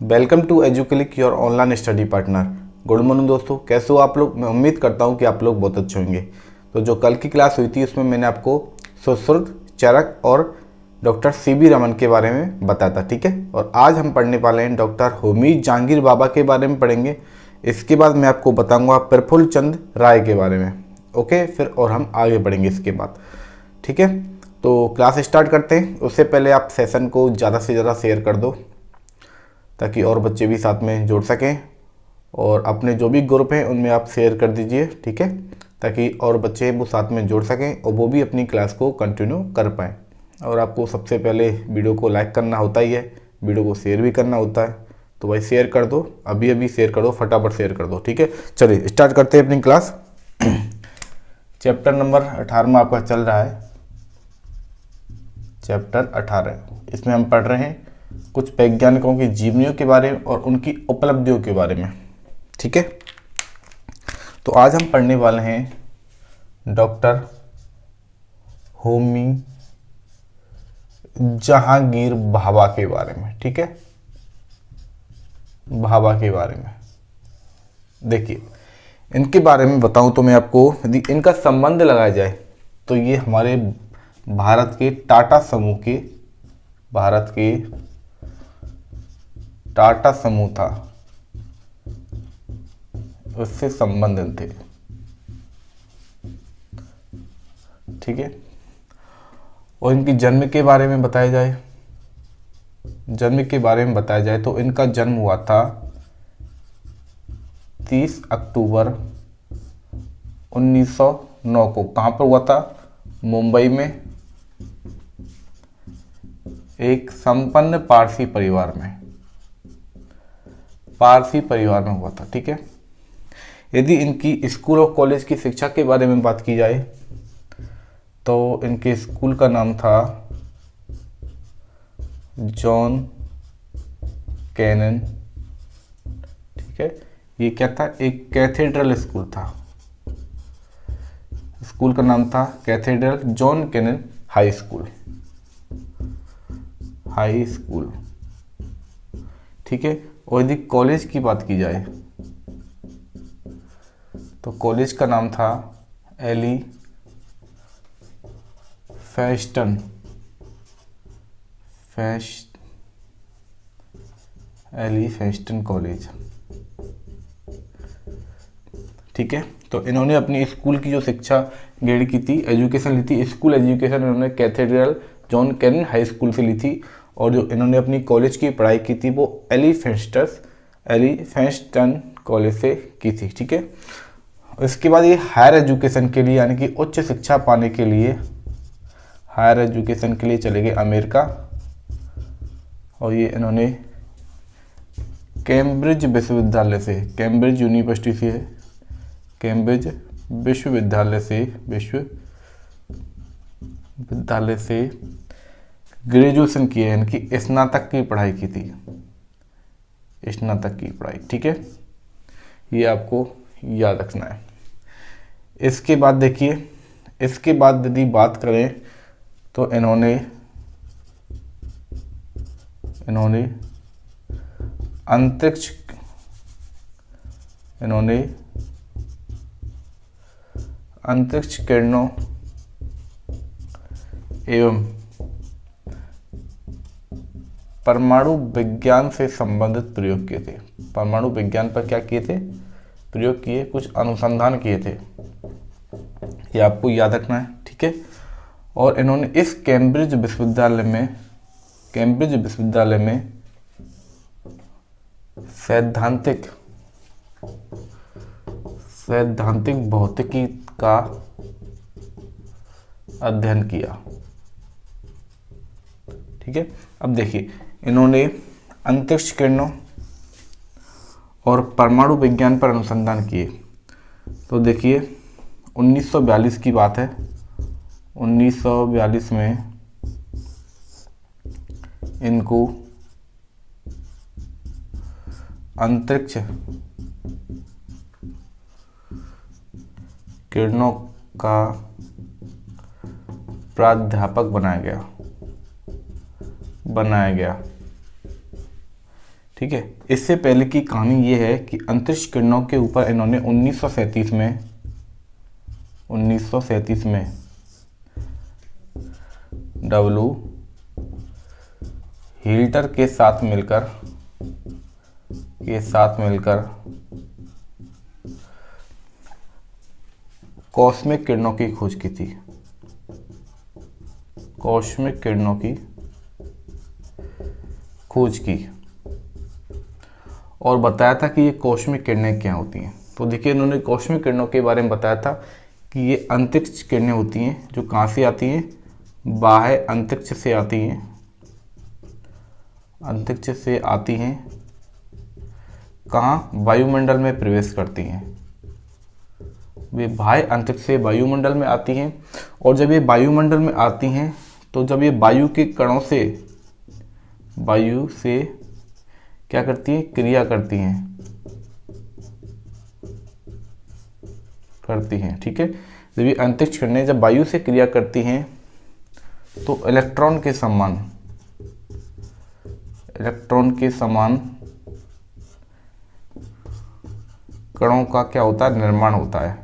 Welcome to Educlick your online study partner. Good morning दोस्तों, कैसे हो आप लोग। मैं उम्मीद करता हूं कि आप लोग बहुत अच्छे होंगे। तो जो कल की क्लास हुई थी उसमें मैंने आपको सुश्रुत, चरक और डॉक्टर सीवी रमन के बारे में बताया था, ठीक है। और आज हम पढ़ने वाले हैं डॉक्टर होमी जहांगीर बाबा के बारे में पढ़ेंगे। इसके बाद मैं आपको बताऊँगा प्रफुल्ल चंद राय के बारे में, ओके। फिर और हम आगे बढ़ेंगे इसके बाद, ठीक है। तो क्लास स्टार्ट करते हैं। उससे पहले आप सेशन को ज़्यादा से ज़्यादा शेयर कर दो ताकि और बच्चे भी साथ में जुड़ सकें, और अपने जो भी ग्रुप हैं उनमें आप शेयर कर दीजिए, ठीक है, ताकि और बच्चे वो साथ में जुड़ सकें और वो भी अपनी क्लास को कंटिन्यू कर पाएँ। और आपको सबसे पहले वीडियो को लाइक करना होता ही है, वीडियो को शेयर भी करना होता है। तो भाई शेयर कर दो, अभी अभी शेयर कर दो, फटाफट शेयर कर दो, ठीक है। चलिए स्टार्ट करते हैं अपनी क्लास। चैप्टर नंबर 18 आपका चल रहा है, चैप्टर 18। इसमें हम पढ़ रहे हैं कुछ वैज्ञानिकों की जीवनियों के बारे में और उनकी उपलब्धियों के बारे में, ठीक है। तो आज हम पढ़ने वाले हैं डॉक्टर होमी जहांगीर भाभा के बारे में, ठीक है। भाभा के बारे में देखिए, इनके बारे में बताऊं तो मैं आपको, यदि इनका संबंध लगाया जाए तो ये हमारे भारत के टाटा समूह के, भारत के टाटा समूह था उससे संबंधित थे, ठीक है। और इनकी जन्म के बारे में बताया जाए, जन्म के बारे में बताया जाए तो इनका जन्म हुआ था 30 अक्टूबर 1909 को। कहाँ पर हुआ था? मुंबई में, एक संपन्न पारसी परिवार में, पारसी परिवार में हुआ था, ठीक है। यदि इनकी स्कूल और कॉलेज की शिक्षा के बारे में बात की जाए तो इनके स्कूल का नाम था जॉन कैनन, ठीक है। ये क्या था? एक कैथेड्रल स्कूल था। स्कूल का नाम था Cathedral John Connon high school, high school, ठीक है। और यदि कॉलेज की बात की जाए तो कॉलेज का नाम था एली फेस्टन, एली फेस्टन कॉलेज, ठीक है। तो इन्होंने अपनी स्कूल की जो शिक्षा ग्रेड की थी, एजुकेशन ली थी, स्कूल एजुकेशन इन्होंने Cathedral John Connon high school से ली थी। और जो इन्होंने अपनी कॉलेज की पढ़ाई की थी वो एलिफेंस्टन कॉलेज से की थी, ठीक है। इसके बाद ये हायर एजुकेशन के लिए, यानी कि उच्च शिक्षा पाने के लिए, हायर एजुकेशन के लिए चले गए अमेरिका। और ये इन्होंने कैम्ब्रिज विश्वविद्यालय से, कैम्ब्रिज यूनिवर्सिटी से, कैम्ब्रिज विश्वविद्यालय से ग्रेजुएशन की है, यानी कि स्नातक की पढ़ाई की थी, स्नातक की पढ़ाई, ठीक है। ये आपको याद रखना है। इसके बाद देखिए, इसके बाद यदि बात करें तो इन्होंने अंतरिक्ष किरणों एवं परमाणु विज्ञान से संबंधित प्रयोग किए थे। परमाणु विज्ञान पर क्या किए थे? प्रयोग किए, कुछ अनुसंधान किए थे, ये आपको याद रखना है, ठीक है। और इन्होंने इस कैम्ब्रिज विश्वविद्यालय में सैद्धांतिक भौतिकी का अध्ययन किया, ठीक है। अब देखिए, इन्होंने अंतरिक्ष किरणों और परमाणु विज्ञान पर अनुसंधान किए। तो देखिए 1942 की बात है, 1942 में इनको अंतरिक्ष किरणों का प्राध्यापक बनाया गया, ठीक है। इससे पहले की कहानी ये है कि अंतरिक्ष किरणों के ऊपर इन्होंने 1937 में डब्ल्यू हिल्टर के साथ मिलकर कॉस्मिक किरणों की खोज की थी। कॉस्मिक किरणों की खोज की और बताया था कि ये कॉस्मिक किरणें क्या होती हैं। तो देखिए, इन्होंने कॉस्मिक किरणों के बारे में बताया था कि ये अंतरिक्ष किरणें होती हैं जो कहाँ से आती हैं, बाह्य अंतरिक्ष से आती हैं। अंतरिक्ष से आती हैं कहाँ, वायुमंडल में प्रवेश करती हैं। वे बाह्य अंतरिक्ष से वायुमंडल में आती हैं और जब ये वायुमंडल में आती हैं तो जब ये वायु के कणों से क्या करती है, क्रिया करती हैं, ठीक है। जब ये अंतरिक्ष किरणें जब वायु से क्रिया करती हैं तो इलेक्ट्रॉन के समान कणों का क्या होता है, निर्माण होता है।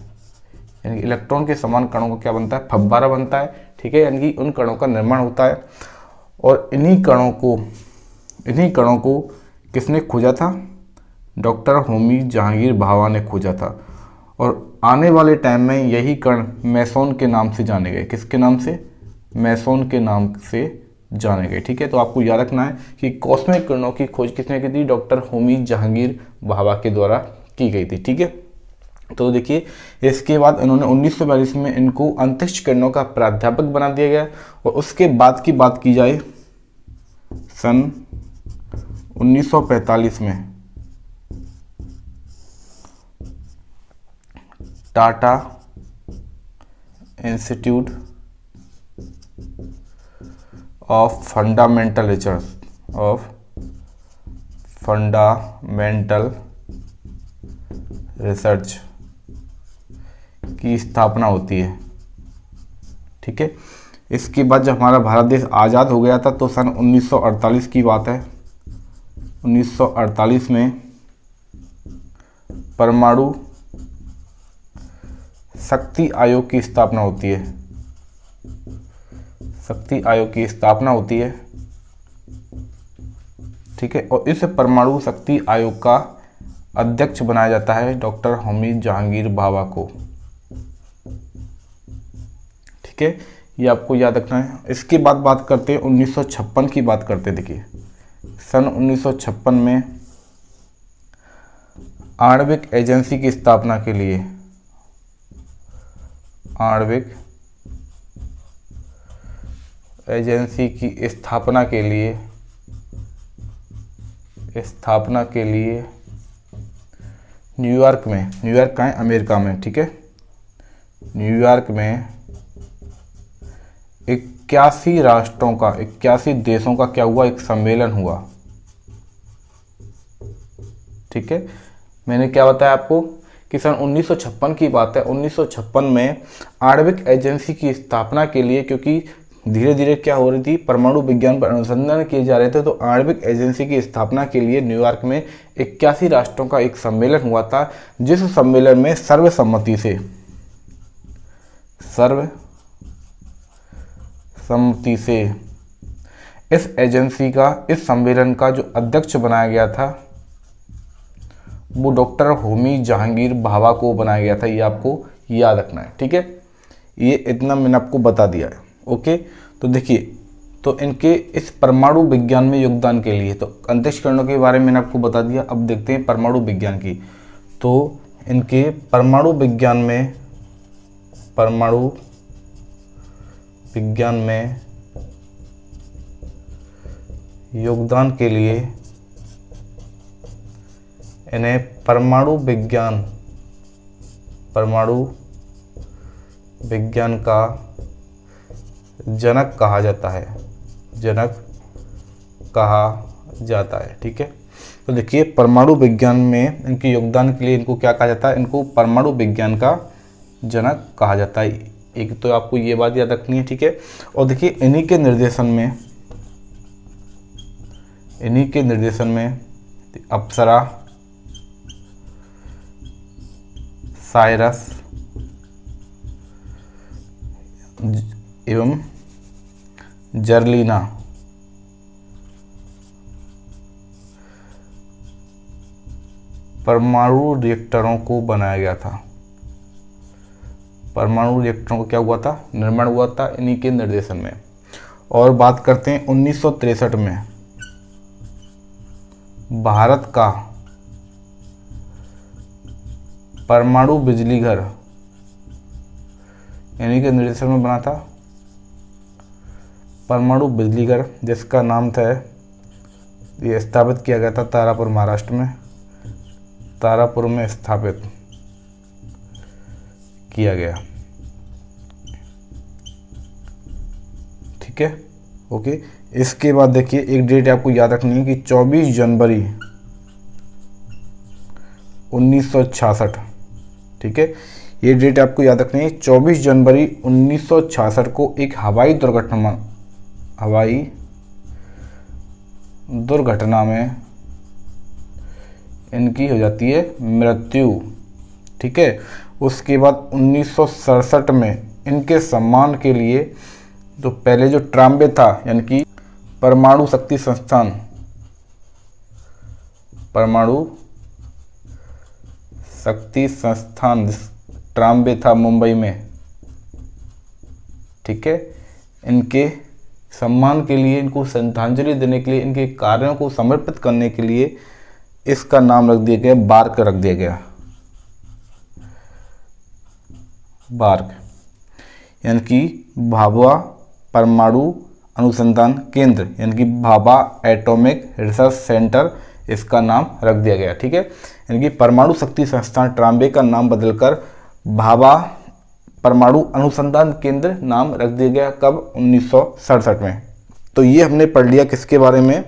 यानी इलेक्ट्रॉन के समान कणों का क्या बनता है, फव्वारा बनता है, ठीक है। यानी कि उन कणों का निर्माण होता है और इन्हीं कणों को किसने खोजा था, डॉक्टर होमी जहांगीर भाभा ने खोजा था। और आने वाले टाइम में यही कण मेसोन के नाम से जाने गए। किसके नाम से, मेसोन के नाम से जाने गए, ठीक है। तो आपको याद रखना है कि कॉस्मिक किरणों की खोज किसने की थी, डॉक्टर होमी जहांगीर भाभा के द्वारा की गई थी, ठीक है। तो देखिए, इसके बाद इन्होंने 1942 में इनको अंतरिक्ष किरणों का प्राध्यापक बना दिया गया। और उसके बाद की बात की जाए, सन 1945 में Tata institute of fundamental research की स्थापना होती है, ठीक है। इसके बाद जब हमारा भारत देश आज़ाद हो गया था तो सन 1948 की बात है। 1948 में परमाणु शक्ति आयोग की स्थापना होती है। शक्ति आयोग की स्थापना होती है, ठीक है। और इस परमाणु शक्ति आयोग का अध्यक्ष बनाया जाता है डॉक्टर होमी जहांगीर भाभा को, ठीक है। ये आपको याद रखना है। इसके बाद बात करते हैं 1956 की बात करते हैं। देखिए, सन 1956 में आणविक एजेंसी की स्थापना के लिए न्यूयॉर्क कहाँ है, अमेरिका में, ठीक है। न्यूयॉर्क में 81 देशों का क्या हुआ, एक सम्मेलन हुआ, ठीक है। मैंने क्या बताया आपको कि सन 1956 की बात है। 1956 में आणविक एजेंसी की स्थापना के लिए, क्योंकि धीरे धीरे क्या हो रही थी, परमाणु विज्ञान पर अनुसंधान किए जा रहे थे, तो आणविक एजेंसी की स्थापना के लिए न्यूयॉर्क में 81 राष्ट्रों का एक सम्मेलन हुआ था, जिस सम्मेलन में सर्वसम्मति से इस सम्मेलन का जो अध्यक्ष बनाया गया था वो डॉक्टर होमी जहांगीर भाभा को बनाया गया था। ये आपको याद रखना है, ठीक है। ये इतना मैंने आपको बता दिया है, ओके। तो देखिए, तो इनके इस परमाणु विज्ञान में योगदान के लिए, तो अंतरिक्ष किरणों के बारे में मैंने आपको बता दिया। अब देखते हैं परमाणु विज्ञान की। तो इनके परमाणु विज्ञान में योगदान के लिए इन्हें परमाणु विज्ञान का जनक कहा जाता है, ठीक है। तो देखिए, परमाणु विज्ञान में इनके योगदान के लिए इनको क्या कहा जाता है, इनको परमाणु विज्ञान का जनक कहा जाता है। एक तो आपको ये बात याद रखनी है, ठीक है। और देखिए, इन्हीं के निर्देशन में अप्सरा, साइरस एवं जर्लिना परमाणु रिएक्टरों को बनाया गया था। परमाणु रिएक्टरों का क्या हुआ था, निर्माण हुआ था इन्हीं के निर्देशन में। और बात करते हैं 1963 में भारत का परमाणु बिजली घर इन्हीं के निर्देशन में बना था। परमाणु बिजली घर जिसका नाम था, ये स्थापित किया गया था तारापुर, महाराष्ट्र में, तारापुर में स्थापित किया गया। ठीक है, ओके। इसके बाद देखिए एक डेट आपको याद रखनी है कि 24 जनवरी 1966, ठीक है, ये डेट आपको याद रखनी है। 24 जनवरी 1966 को एक हवाई दुर्घटना में इनकी हो जाती है मृत्यु। ठीक है, उसके बाद 1967 में इनके सम्मान के लिए तो पहले जो ट्राम्बे था, यानी कि परमाणु शक्ति संस्थान, परमाणु शक्ति संस्थान ट्राम्बे था मुंबई में, ठीक है, इनके सम्मान के लिए, इनको श्रद्धांजलि देने के लिए, इनके कार्यों को समर्पित करने के लिए इसका नाम रख दिया गया, बार्क रख दिया गया, बार्क, यानी कि भाभा परमाणु अनुसंधान केंद्र, यानी कि भाभा एटॉमिक रिसर्च सेंटर, इसका नाम रख दिया गया। ठीक है, यानी कि परमाणु शक्ति संस्थान ट्राम्बे का नाम बदलकर भाभा परमाणु अनुसंधान केंद्र नाम रख दिया गया। कब? 1967 में। तो ये हमने पढ़ लिया किसके बारे में,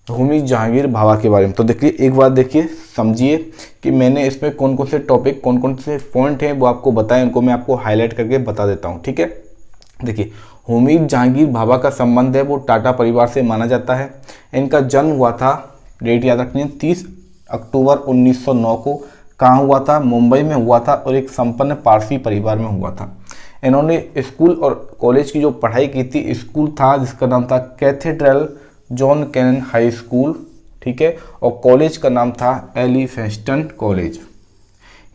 होमी जहांगीर भाभा के बारे में। तो देखिए एक बात, देखिए समझिए कि मैंने इसमें कौन कौन से टॉपिक, कौन कौन से पॉइंट हैं वो आपको बताएं, उनको मैं आपको हाईलाइट करके बता देता हूँ। ठीक है, देखिए होमी जहांगीर भाभा का संबंध है वो टाटा परिवार से माना जाता है। इनका जन्म हुआ था, डेट याद रखनी है, 30 अक्टूबर 1909 को। कहाँ हुआ था? मुंबई में हुआ था और एक संपन्न पारसी परिवार में हुआ था। इन्होंने स्कूल और कॉलेज की जो पढ़ाई की थी, स्कूल था जिसका नाम था Cathedral John Connon high school, ठीक है, और कॉलेज का नाम था एलिफेंस्टन कॉलेज।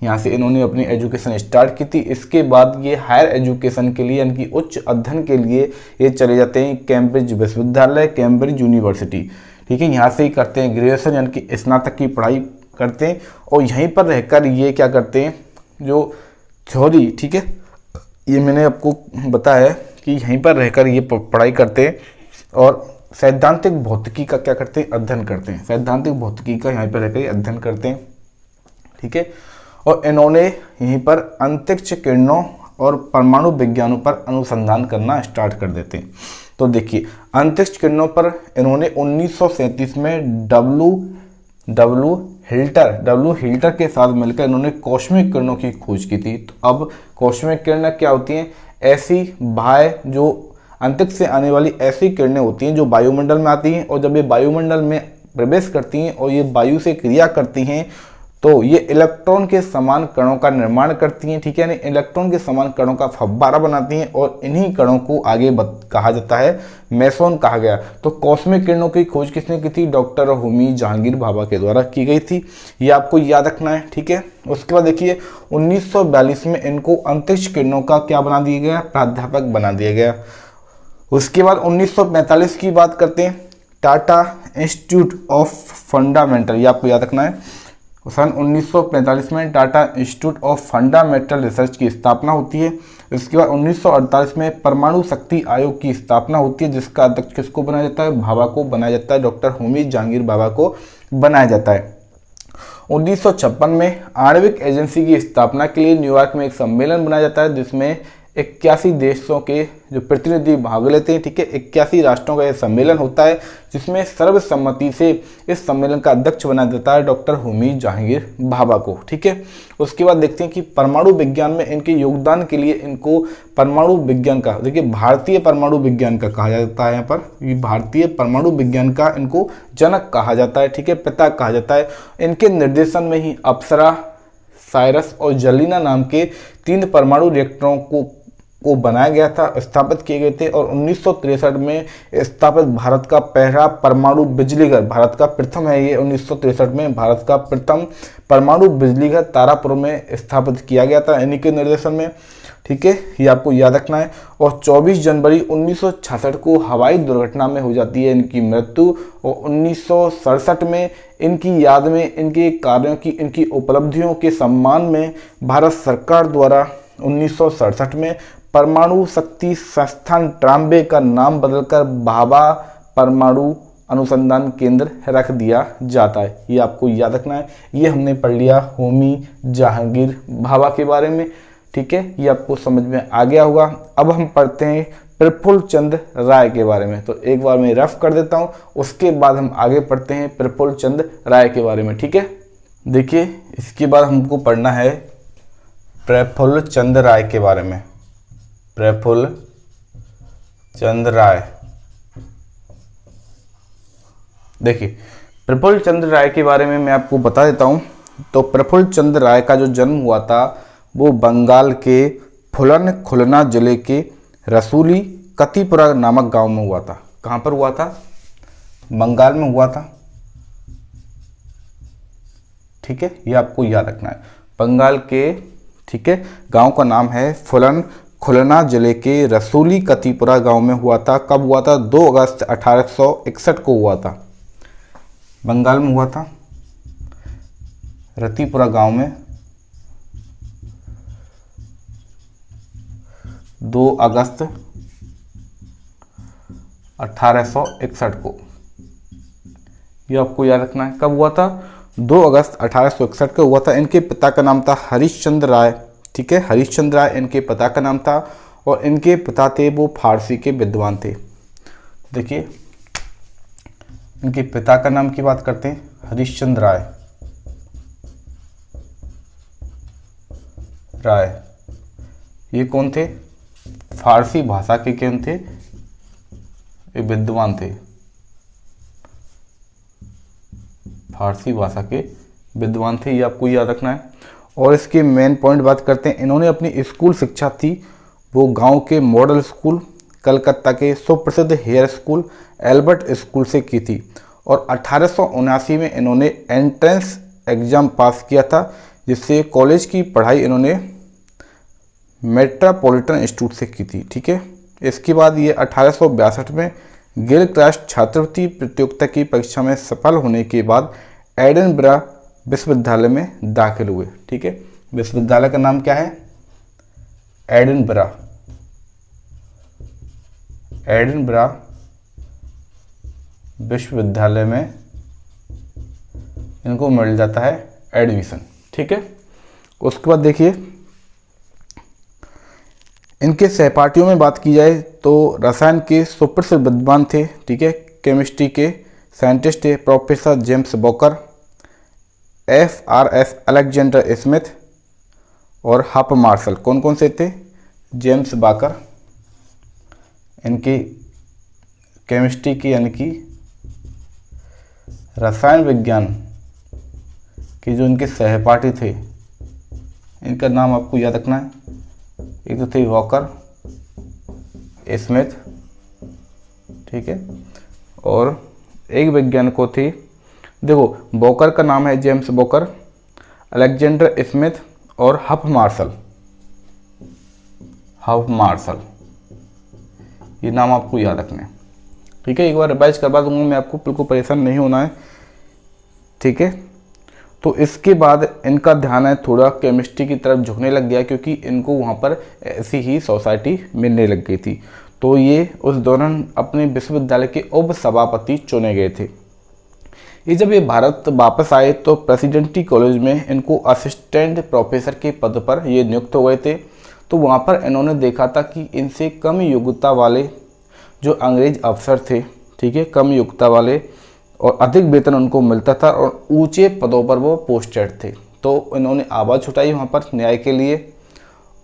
यहाँ से इन्होंने अपनी एजुकेशन स्टार्ट की थी। इसके बाद ये हायर एजुकेशन के लिए, यानी कि उच्च अध्ययन के लिए ये चले जाते हैं कैम्ब्रिज विश्वविद्यालय, कैम्ब्रिज यूनिवर्सिटी। ठीक है, यहाँ से ही करते हैं ग्रेजुएशन, यानी कि स्नातक की पढ़ाई करते हैं। और यहीं पर रहकर ये क्या करते हैं, जो थ्योरी, ठीक है, ये मैंने आपको बताया है कि यहीं पर रहकर ये पढ़ाई करते हैं और सैद्धांतिक भौतिकी का क्या करते हैं, अध्ययन करते हैं। सैद्धांतिक भौतिकी का यहाँ पर रहकर अध्ययन करते हैं। ठीक है, और इन्होंने यहीं पर अंतरिक्ष किरणों और परमाणु विज्ञानों पर अनुसंधान करना स्टार्ट कर देते हैं। तो देखिए अंतरिक्ष किरणों पर इन्होंने 1937 में डब्ल्यू हिल्टर के साथ मिलकर इन्होंने कॉस्मिक किरणों की खोज की थी। तो अब कॉस्मिक किरणें क्या होती हैं? ऐसी बाह्य, जो अंतरिक्ष से आने वाली ऐसी किरणें होती हैं जो वायुमंडल में आती हैं, और जब ये वायुमंडल में प्रवेश करती हैं और ये वायु से क्रिया करती हैं तो ये इलेक्ट्रॉन के समान कणों का निर्माण करती हैं। ठीक है, यानी इलेक्ट्रॉन के समान कणों का फव्वारा बनाती हैं और इन्हीं कणों को आगे कहा जाता है मेसोन कहा गया। तो कॉस्मिक किरणों की खोज किसने की थी? डॉक्टर होमी जहांगीर भाभा के द्वारा की गई थी। ये आपको याद रखना है। ठीक है, उसके बाद देखिए 1942 में इनको अंतरिक्ष किरणों का क्या बना दिया गया? प्राध्यापक बना दिया गया। उसके बाद 1945 की बात करते हैं, टाटा इंस्टीट्यूट ऑफ फंडामेंटल, ये आपको याद रखना है। सन 1945 में Tata institute of fundamental research की स्थापना होती है। इसके बाद 1948 में परमाणु शक्ति आयोग की स्थापना होती है, जिसका अध्यक्ष किसको बनाया जाता है? भाभा को बनाया जाता है, डॉक्टर होमी जहांगीर भाभा को बनाया जाता है। 1956 में आणविक एजेंसी की स्थापना के लिए न्यूयॉर्क में एक सम्मेलन बनाया जाता है, जिसमें 81 देशों के जो प्रतिनिधि भाग लेते हैं, ठीक है। 81 राष्ट्रों का यह सम्मेलन होता है जिसमें सर्वसम्मति से इस सम्मेलन का अध्यक्ष बना देता है डॉक्टर होमी जहांगीर भाभा को, ठीक है। उसके बाद देखते हैं कि परमाणु विज्ञान में इनके योगदान के लिए इनको परमाणु विज्ञान का, देखिए भारतीय परमाणु विज्ञान का कहा जाता है। यहाँ पर भारतीय परमाणु विज्ञान का इनको जनक कहा जाता है, ठीक है, पिता कहा जाता है। इनके निर्देशन में ही अप्सरा, साइरस और जलीना नाम के 3 परमाणु रिएक्टरों को बनाया गया था, स्थापित किए गए थे। और 1963 में स्थापित भारत का पहला परमाणु बिजलीघर, भारत का प्रथम है ये, 1963 में भारत का प्रथम परमाणु बिजलीघर तारापुर में स्थापित किया गया था इन्हीं के निर्देशन में, ठीक है। ये आपको याद रखना है। और 24 जनवरी 1966 को हवाई दुर्घटना में हो जाती है इनकी मृत्यु। और 1967 में इनकी याद में, इनके कार्यों की, इनकी उपलब्धियों के सम्मान में भारत सरकार द्वारा 1967 में परमाणु शक्ति संस्थान ट्राम्बे का नाम बदलकर भाभा परमाणु अनुसंधान केंद्र रख दिया जाता है। ये आपको याद रखना है। ये हमने पढ़ लिया होमी जहांगीर भाभा के बारे में, ठीक है। ये आपको समझ में आ गया होगा। अब हम पढ़ते हैं प्रफुल्ल चंद्र राय के बारे में। तो एक बार मैं रफ कर देता हूँ, उसके बाद हम आगे पढ़ते हैं प्रफुल्ल चंद्र राय के बारे में, ठीक है। देखिए इसके बाद हमको पढ़ना है प्रफुल्ल चंद्र राय के बारे में। प्रफुल्ल चंद्र राय, देखिए प्रफुल्ल चंद्र राय के बारे में मैं आपको बता देता हूँ। तो प्रफुल्ल चंद्र राय का जो जन्म हुआ था वो बंगाल के फुलन खुलना जिले के रसूली कतीपुरा नामक गांव में हुआ था। कहाँ पर हुआ था? बंगाल में हुआ था, ठीक है। ये आपको याद रखना है, बंगाल के, ठीक है, गांव का नाम है फुलन खुलना जिले के रसूली कतीपुरा गांव में हुआ था। कब हुआ था? 2 अगस्त 1861 को हुआ था। बंगाल में हुआ था, रतीपुरा गांव में 2 अगस्त 1861 को। ये आपको याद रखना है। कब हुआ था? 2 अगस्त 1861 को हुआ था। इनके पिता का नाम था हरिश्चंद्र राय, ठीक है, हरिश्चंद्र राय इनके पिता का नाम था। और इनके पिता थे वो फारसी के विद्वान थे। देखिए इनके पिता का नाम की बात करते हैं, हरिश्चंद्र राय। ये कौन थे? फारसी भाषा के कौन थे? ये विद्वान थे, फारसी भाषा के विद्वान थे। ये आपको याद रखना है। और इसके मेन पॉइंट बात करते हैं, इन्होंने अपनी स्कूल शिक्षा थी वो गांव के मॉडल स्कूल, कलकत्ता के सुप्रसिद्ध हेयर स्कूल एल्बर्ट स्कूल से की थी। और 1879 में इन्होंने एंट्रेंस एग्ज़ाम पास किया था, जिससे कॉलेज की पढ़ाई इन्होंने मेट्रोपॉलिटन इंस्टीट्यूट से की थी, ठीक है। इसके बाद ये 1862 में गिलक्रास्ट छात्रवृत्ति प्रतियोगिता की परीक्षा में सफल होने के बाद एडिनबरा विश्वविद्यालय में दाखिल हुए, ठीक है। विश्वविद्यालय का नाम क्या है? एडिनबरा विश्वविद्यालय में इनको मिल जाता है एडमिशन, ठीक है। उसके बाद देखिए इनके सहपाठियों में बात की जाए तो रसायन के सुप्रसिद्ध विद्वान थे, ठीक है। केमिस्ट्री के साइंटिस्ट थे professor James Bowker, FRS Alexander Smith और हप मार्शल। कौन कौन से थे? जेम्स बॉकर इनकी केमिस्ट्री की, यानी कि रसायन विज्ञान के जो इनके सहपाठी थे, इनका नाम आपको याद रखना है। एक तो थे वॉकर, स्मिथ, ठीक है। और एक वैज्ञानिक को थी, देखो बॉकर का नाम है जेम्स बॉकर, अलेक्जेंडर स्मिथ और हप मार्शल। ये नाम आपको याद रखने हैं, ठीक है। एक बार रिवाइज करवा दूंगा मैं, आपको बिल्कुल परेशान नहीं होना है, ठीक है। तो इसके बाद इनका ध्यान है थोड़ा केमिस्ट्री की तरफ झुकने लग गया, क्योंकि इनको वहाँ पर ऐसी ही सोसाइटी मिलने लग गई थी। तो ये उस दौरान अपने विश्वविद्यालय के उप सभापति चुने गए थे। ये जब ये भारत वापस आए तो प्रेसिडेंटी कॉलेज में इनको असिस्टेंट प्रोफेसर के पद पर ये नियुक्त हो गए थे। तो वहाँ पर इन्होंने देखा था कि इनसे कम योग्यता वाले जो अंग्रेज अफसर थे, ठीक है, कम योग्यता वाले और अधिक वेतन उनको मिलता था और ऊंचे पदों पर वो पोस्टेड थे। तो इन्होंने आवाज़ उठाई वहाँ पर न्याय के लिए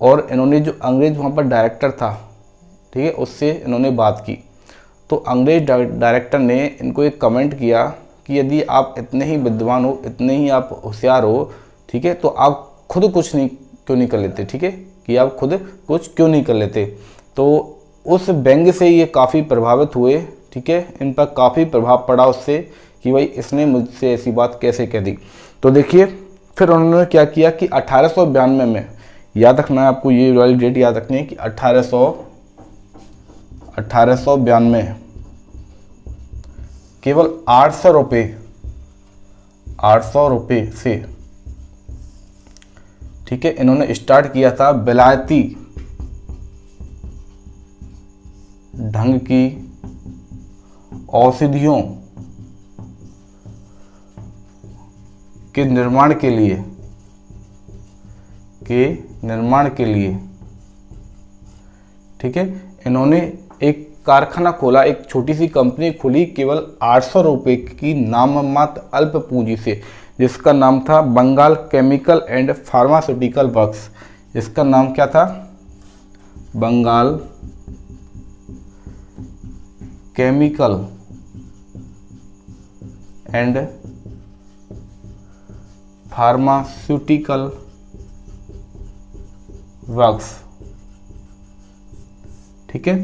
और इन्होंने जो अंग्रेज वहाँ पर डायरेक्टर था, ठीक है, उससे इन्होंने बात की। तो अंग्रेज डायरेक्टर ने इनको एक कमेंट किया कि यदि आप इतने ही विद्वान हो, इतने ही आप होशियार हो, ठीक है, तो आप खुद कुछ नहीं क्यों नहीं कर लेते, ठीक है, कि आप खुद कुछ क्यों नहीं कर लेते। तो उस व्यंग्य से ये काफ़ी प्रभावित हुए, ठीक है, इन पर काफ़ी प्रभाव पड़ा उससे कि भाई इसने मुझसे ऐसी बात कैसे कह दी। तो देखिए फिर उन्होंने क्या किया कि 1892 में, याद रखना है आपको, ये वाली डेट याद रखनी है कि 1892 केवल 800 रुपये से, ठीक है, इन्होंने स्टार्ट किया था विलायती ढंग की औषधियों के निर्माण के लिए, ठीक है, इन्होंने एक कारखाना खोला, एक छोटी सी कंपनी खोली केवल 800 रुपये की नाममात्र अल्प पूंजी से, जिसका नाम था Bengal chemical and pharmaceutical works. इसका नाम क्या था? Bengal chemical and pharmaceutical works, ठीक है।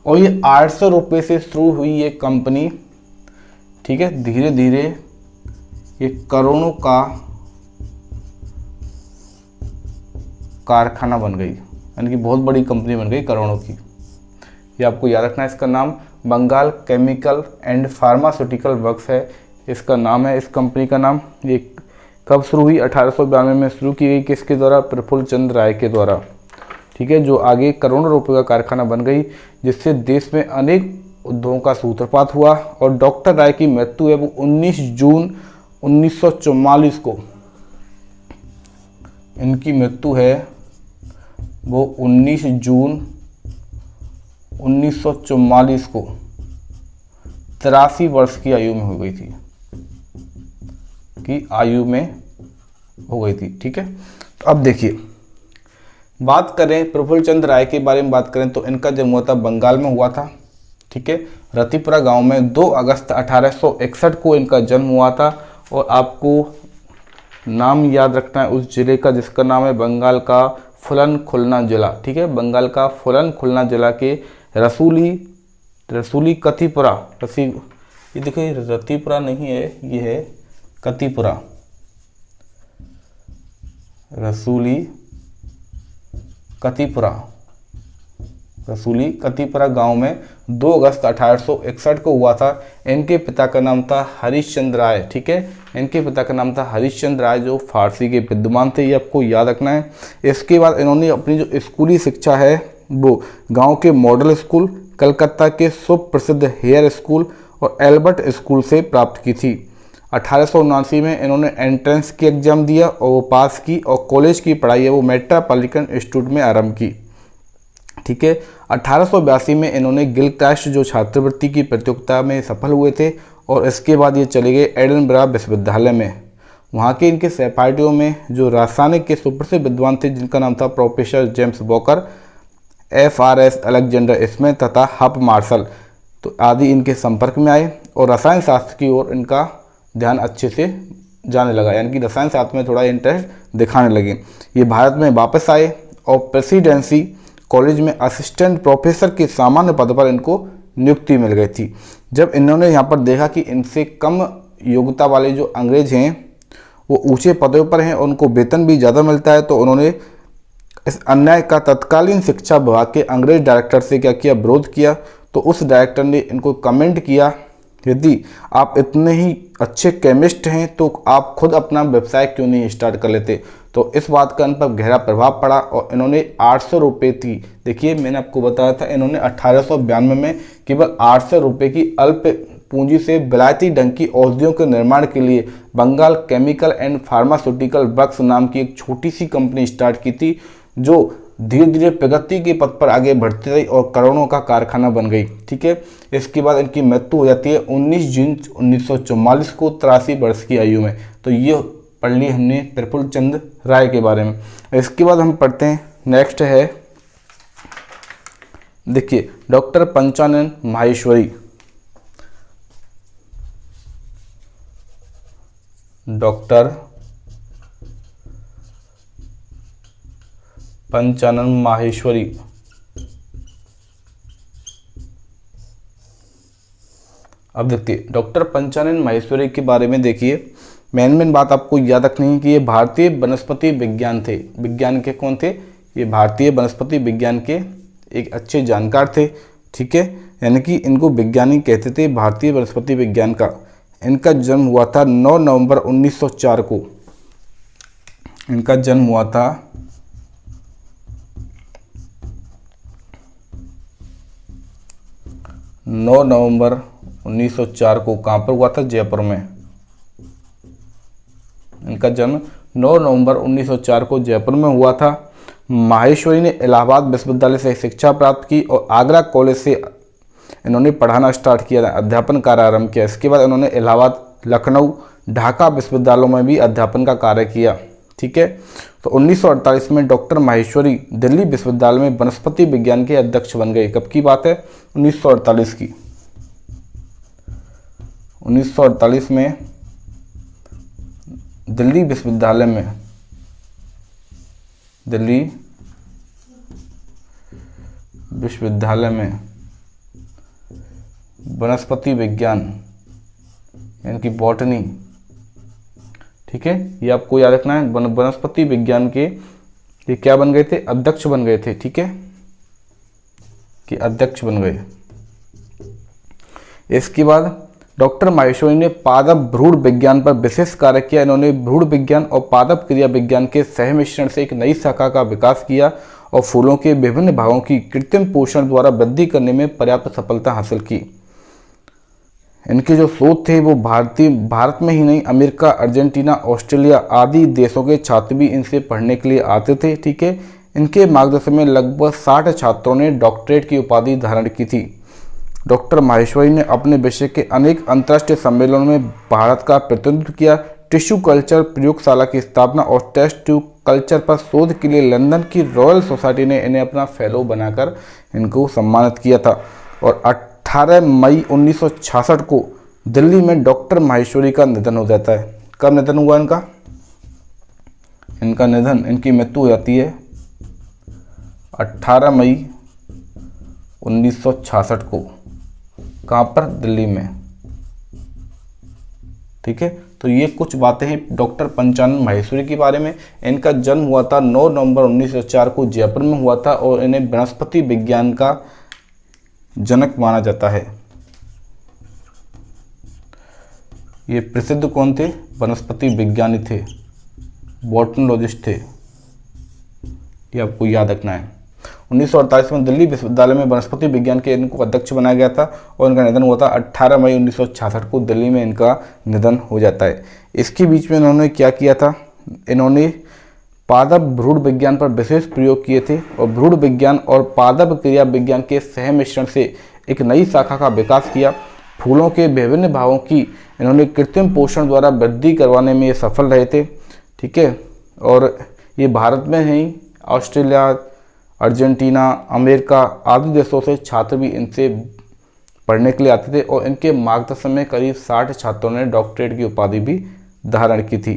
और ये 800 रुपये से शुरू हुई ये कंपनी, ठीक है, धीरे धीरे ये करोड़ों का कारखाना बन गई, यानी कि बहुत बड़ी कंपनी बन गई करोड़ों की। ये आपको याद रखना है, इसका नाम Bengal chemical and pharmaceutical works है, इसका नाम है, इस कंपनी का नाम। ये कब शुरू हुई? 1892 में शुरू की गई। किसके द्वारा? प्रफुल्ल चंद्र राय के द्वारा, ठीक है, जो आगे करोड़ों रुपए का कारखाना बन गई, जिससे देश में अनेक उद्योगों का सूत्रपात हुआ। और डॉक्टर राय की मृत्यु है वो 19 जून 1944 को, इनकी मृत्यु है वो 19 जून 1944 को 83 वर्ष की आयु में हो गई थी, की आयु में हो गई थी, ठीक है। तो अब देखिए, बात करें प्रफुल्ल चंद्र राय के बारे में, बात करें तो इनका जन्म हुआ था बंगाल में हुआ था, ठीक है, रतिपुरा गांव में 2 अगस्त 1861 को इनका जन्म हुआ था। और आपको नाम याद रखना है उस जिले का जिसका नाम है बंगाल का फुलन खुलना जिला, ठीक है, बंगाल का फुलन खुलना जिला के रसूली कतिपुरा, ये देखिए रतिपुरा नहीं है, ये है कतिपुरा, रसूली कतिपुरा गांव में 2 अगस्त 1861 को हुआ था। इनके पिता का नाम था हरिश्चंद्र राय, ठीक है, इनके पिता का नाम था हरिश्चंद्र राय, जो फारसी के विद्वान थे, ये आपको याद रखना है। इसके बाद इन्होंने अपनी जो स्कूली शिक्षा है वो गांव के मॉडल स्कूल, कलकत्ता के सुप्रसिद्ध हेयर स्कूल और एल्बर्ट स्कूल से प्राप्त की थी। 1879 में इन्होंने एंट्रेंस की एग्जाम दिया और वो पास की, और कॉलेज की पढ़ाई है वो मेट्रोपॉलिटन इंस्टीट्यूट में आरंभ की, ठीक है। 1882 में इन्होंने गिलक्रास्ट जो छात्रवृत्ति की प्रतियोगिता में सफल हुए थे, और इसके बाद ये चले गए एडिनबरा विश्वविद्यालय में। वहाँ के इनके सहपाठियों में जो रासायनिक के सुप्रसिद्ध विद्वान थे, जिनका नाम था professor James walker, FRS Alexander Smith तथा हप मार्शल, तो आदि इनके संपर्क में आए और रसायन शास्त्र की ओर इनका ध्यान अच्छे से जाने लगा, यानी कि रसायन शास्त्र में थोड़ा इंटरेस्ट दिखाने लगे। ये भारत में वापस आए और प्रेसिडेंसी कॉलेज में असिस्टेंट प्रोफेसर के सामान्य पद पर इनको नियुक्ति मिल गई थी। जब इन्होंने यहाँ पर देखा कि इनसे कम योग्यता वाले जो अंग्रेज हैं वो ऊंचे पदों पर हैं और उनको वेतन भी ज़्यादा मिलता है, तो उन्होंने इस अन्याय का तत्कालीन शिक्षा विभाग के अंग्रेज डायरेक्टर से क्या किया? विरोध किया। तो उस डायरेक्टर ने इनको कमेंट किया, यदि आप इतने ही अच्छे केमिस्ट हैं तो आप खुद अपना व्यवसाय क्यों नहीं स्टार्ट कर लेते। तो इस बात का इन पर गहरा प्रभाव पड़ा और इन्होंने 800 रुपये थी, देखिए मैंने आपको बताया था, इन्होंने 1892 में केवल 800 रुपये की अल्प पूंजी से विलायती ढंग की औषधियों के निर्माण के लिए Bengal chemical and pharmaceutical works नाम की एक छोटी सी कंपनी स्टार्ट की थी, जो धीरे धीरे प्रगति के पथ पर आगे बढ़ती रही और करोड़ों का कारखाना बन गई। ठीक है, इसके बाद इनकी मृत्यु हो जाती है 19 जून 1944 को 83 वर्ष की आयु में। तो ये पढ़ ली हमने प्रफुल्ल चंद्र राय के बारे में। इसके बाद हम पढ़ते हैं, नेक्स्ट है देखिए डॉक्टर पंचानन माहेश्वरी। डॉक्टर पंचानन माहेश्वरी। अब देखिए डॉक्टर पंचानन माहेश्वरी के बारे में देखिए, मेन बात आपको याद रखनी है कि ये भारतीय वनस्पति विज्ञान थे। विज्ञान के कौन थे? ये भारतीय वनस्पति विज्ञान के एक अच्छे जानकार थे। ठीक है, यानी कि इनको वैज्ञानिक कहते थे, भारतीय वनस्पति विज्ञान का। इनका जन्म हुआ था 9 नवंबर 1904 को। इनका जन्म हुआ था 9 नवंबर 1904 को। कहाँ पर हुआ था? जयपुर में। इनका जन्म 9 नवंबर 1904 को जयपुर में हुआ था। माहेश्वरी ने इलाहाबाद विश्वविद्यालय से शिक्षा प्राप्त की और आगरा कॉलेज से इन्होंने पढ़ाना स्टार्ट किया, अध्यापन कार्य आरंभ किया। इसके बाद इन्होंने इलाहाबाद, लखनऊ, ढाका विश्वविद्यालयों में भी अध्यापन का कार्य किया। ठीक है, तो 1948 में डॉक्टर माहेश्वरी दिल्ली विश्वविद्यालय में वनस्पति विज्ञान के अध्यक्ष बन गए। कब की बात है? 1948 की। 1948 में दिल्ली विश्वविद्यालय में, दिल्ली विश्वविद्यालय में वनस्पति विज्ञान यानी कि बॉटनी, ठीक है, ये आपको याद रखना है। वनस्पति विज्ञान के ये क्या बन गए थे? अध्यक्ष बन गए थे। ठीक है, कि अध्यक्ष बन गए। इसके बाद डॉक्टर माहेश्वरी ने पादप भ्रूण विज्ञान पर विशेष कार्य किया। इन्होंने भ्रूण विज्ञान और पादप क्रिया विज्ञान के सहमिश्रण से एक नई शाखा का विकास किया और फूलों के विभिन्न भागों की कृत्रिम पोषण द्वारा वृद्धि करने में पर्याप्त सफलता हासिल की। इनके जो शोध थे वो भारत में ही नहीं, अमेरिका, अर्जेंटीना, ऑस्ट्रेलिया आदि देशों के छात्र भी इनसे पढ़ने के लिए आते थे। ठीक है, इनके मार्गदर्शन में लगभग 60 छात्रों ने डॉक्टरेट की उपाधि धारण की थी। डॉक्टर माहेश्वरी ने अपने विषय के अनेक अंतर्राष्ट्रीय सम्मेलनों में भारत का प्रतिनिधित्व किया। टिश्यू कल्चर प्रयोगशाला की स्थापना और टेस्ट ट्यूब कल्चर पर शोध के लिए लंदन की रॉयल सोसाइटी ने इन्हें अपना फेलो बनाकर इनको सम्मानित किया था। और 18 मई 1966 को दिल्ली में डॉक्टर माहेश्वरी का निधन हो जाता है। कब निधन हुआ इनका? इनकी मृत्यु हो जाती है 18 मई 1966 को। कहाँ पर? दिल्ली में। ठीक है, तो ये कुछ बातें हैं डॉक्टर पंचानन माहेश्वरी के बारे में। इनका जन्म हुआ था 9 नवंबर 1904 को जयपुर में हुआ था और इन्हें वनस्पति विज्ञान का जनक माना जाता है। ये प्रसिद्ध कौन थे? वनस्पति विज्ञानी थे, बॉटनोलॉजिस्ट थे। ये आपको याद रखना है। 1948 में दिल्ली विश्वविद्यालय में वनस्पति विज्ञान के इनको अध्यक्ष बनाया गया था और इनका निधन हुआ था 18 मई 1966 को। दिल्ली में इनका निधन हो जाता है। इसके बीच में इन्होंने क्या किया था? इन्होंने पादप भ्रूण विज्ञान पर विशेष प्रयोग किए थे और भ्रूण विज्ञान और पादप क्रिया विज्ञान के सहमिश्रण से एक नई शाखा का विकास किया। फूलों के विभिन्न भागों की इन्होंने कृत्रिम पोषण द्वारा वृद्धि करवाने में ये सफल रहे थे। ठीक है, और ये भारत में नहीं, ऑस्ट्रेलिया, अर्जेंटीना, अमेरिका आदि देशों से छात्र भी इनसे पढ़ने के लिए आते थे और इनके मार्गदर्शन में करीब 60 छात्रों ने डॉक्टरेट की उपाधि भी धारण की थी।